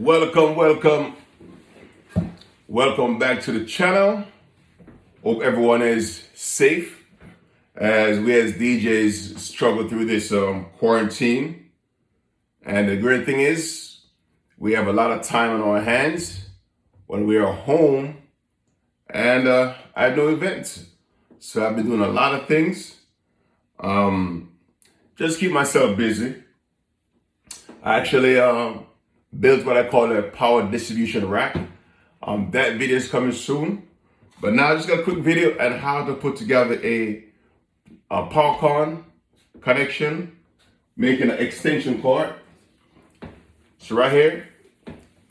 Welcome. Welcome back to the channel. Hope everyone is safe as we as DJs struggle through this quarantine. And the great thing is we have a lot of time on our hands when we are home, and I have no events. So I've been doing a lot of things. Just keep myself busy. I actually built what I call a power distribution rack. That video is coming soon. But now I just got a quick video on how to put together a PowerCon connection, making an extension cord. So right here,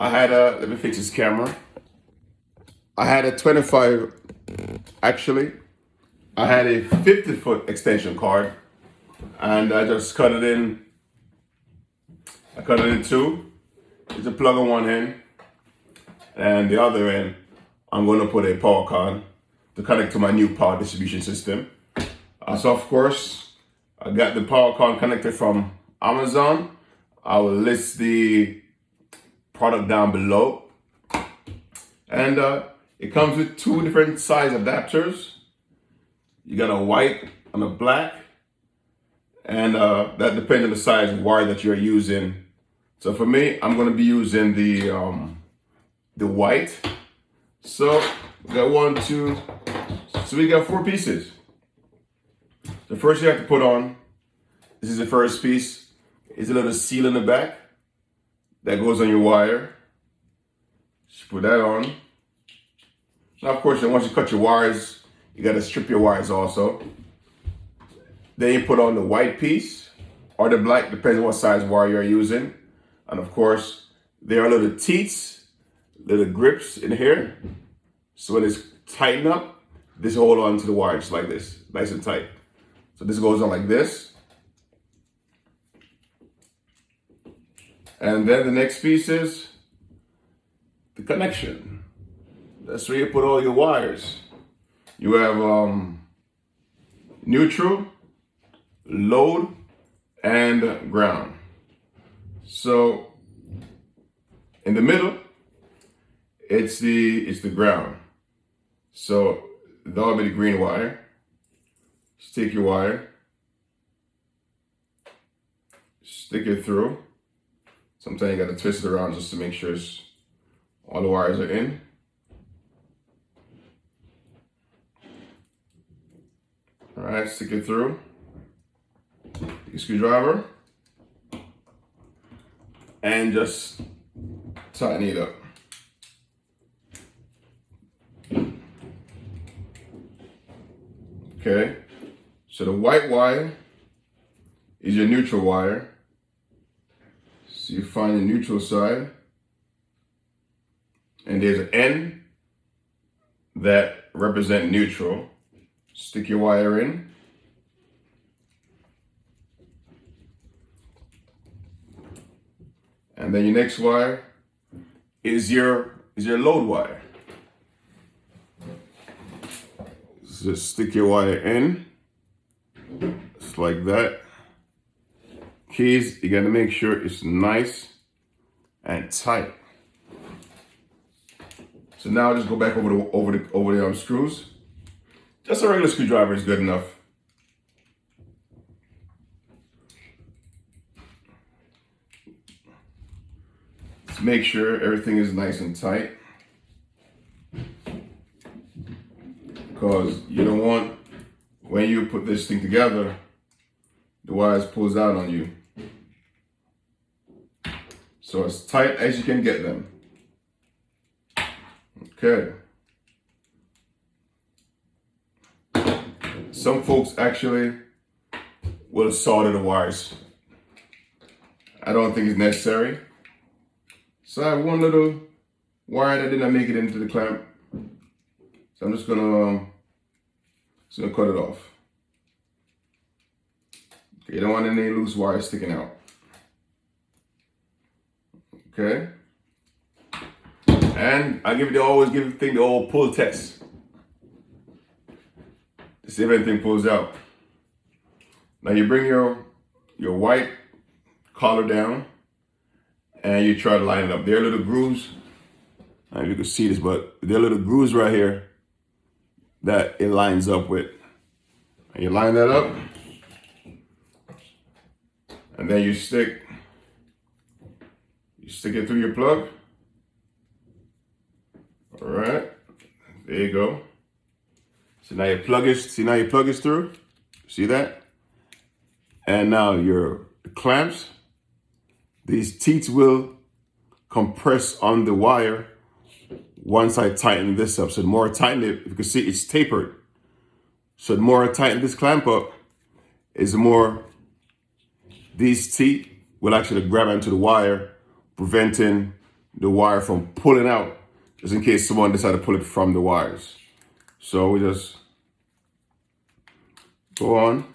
I had let me fix this camera. I had a 25, actually, I had a 50-foot extension cord, and I just cut it in. I cut it in two. It's a plug on one end, and the other end, I'm going to put a PowerCon to connect to my new power distribution system. So of course, I got the PowerCon connector from Amazon. I will list the product down below. And it comes with two different size adapters. You got a white and a black. And that depends on the size of wire that you're using. So for me, I'm going to be using the white. So we got one, two, so we got four pieces. The first you have to put on, this is the first piece, is a little seal in the back that goes on your wire. Just put that on. Now of course, once you cut your wires, you got to strip your wires also. Then you put on the white piece or the black, depends on what size wire you're using. And of course, there are little teats, little grips in here. So when it's tightened up, this hold on to the wire just like this, nice and tight. So this goes on like this. And then the next piece is the connection. That's where you put all your wires. You have neutral, load, and ground. So in the middle, it's the ground. So that'll be the green wire. Just take your wire, stick it through. Sometimes you gotta twist it around just to make sure all the wires are in. All right, stick it through. Take a screwdriver and just tighten it up. Okay, so the white wire is your neutral wire. So you find the neutral side, and there's an N that represents neutral. Stick your wire in. And then your next wire is your load wire. Just stick your wire in, just like that. Keys, you gotta make sure it's nice and tight. So now just go back over the screws. Just a regular screwdriver is good enough. Just make sure everything is nice and tight, because you don't want, when you put this thing together, the wires pulls out on you. So as tight as you can get them. Okay. Some folks actually will solder the wires. I don't think it's necessary. So I have one little wire that didn't make it into the clamp. So I'm just gonna cut it off. Okay, you don't want any loose wires sticking out. Okay. And I always give the thing the old pull test to see if anything pulls out. Now you bring your white collar down, and you try to line it up. There are little grooves. I don't know if you can see this, but there are little grooves right here that it lines up with. And you line that up, and then you stick it through your plug. All right, there you go. So now your plug is through. See that? And now your clamps, these teeth will compress on the wire once I tighten this up. So the more I tighten it, you can see it's tapered. So the more I tighten this clamp up, is the more these teeth will actually grab onto the wire, preventing the wire from pulling out, just in case someone decides to pull it from the wires. So we just go on,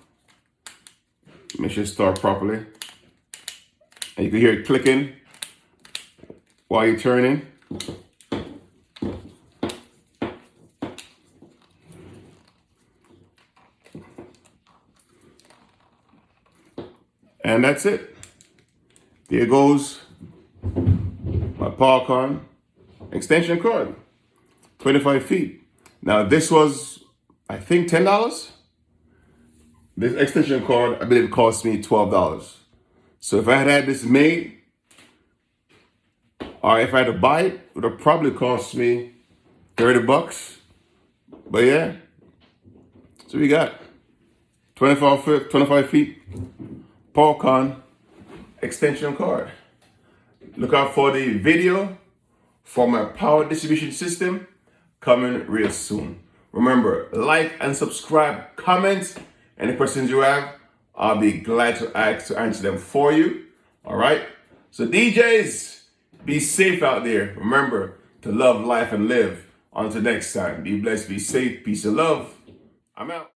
make sure it starts properly. And you can hear it clicking while you're turning. And that's it. There goes my PowerCon extension cord, 25 feet. Now this was, I think, $10. This extension cord, I believe it cost me $12. So if I had this made, or if I had to buy it, it would have probably cost me $30. But yeah, so we got 25 feet PowerCon extension cord. Look out for the video for my power distribution system coming real soon. Remember, like and subscribe, comment any questions you have. I'll be glad to answer them for you. All right. So DJs, be safe out there. Remember to love life and live. Until next time, be blessed, be safe, peace and love. I'm out.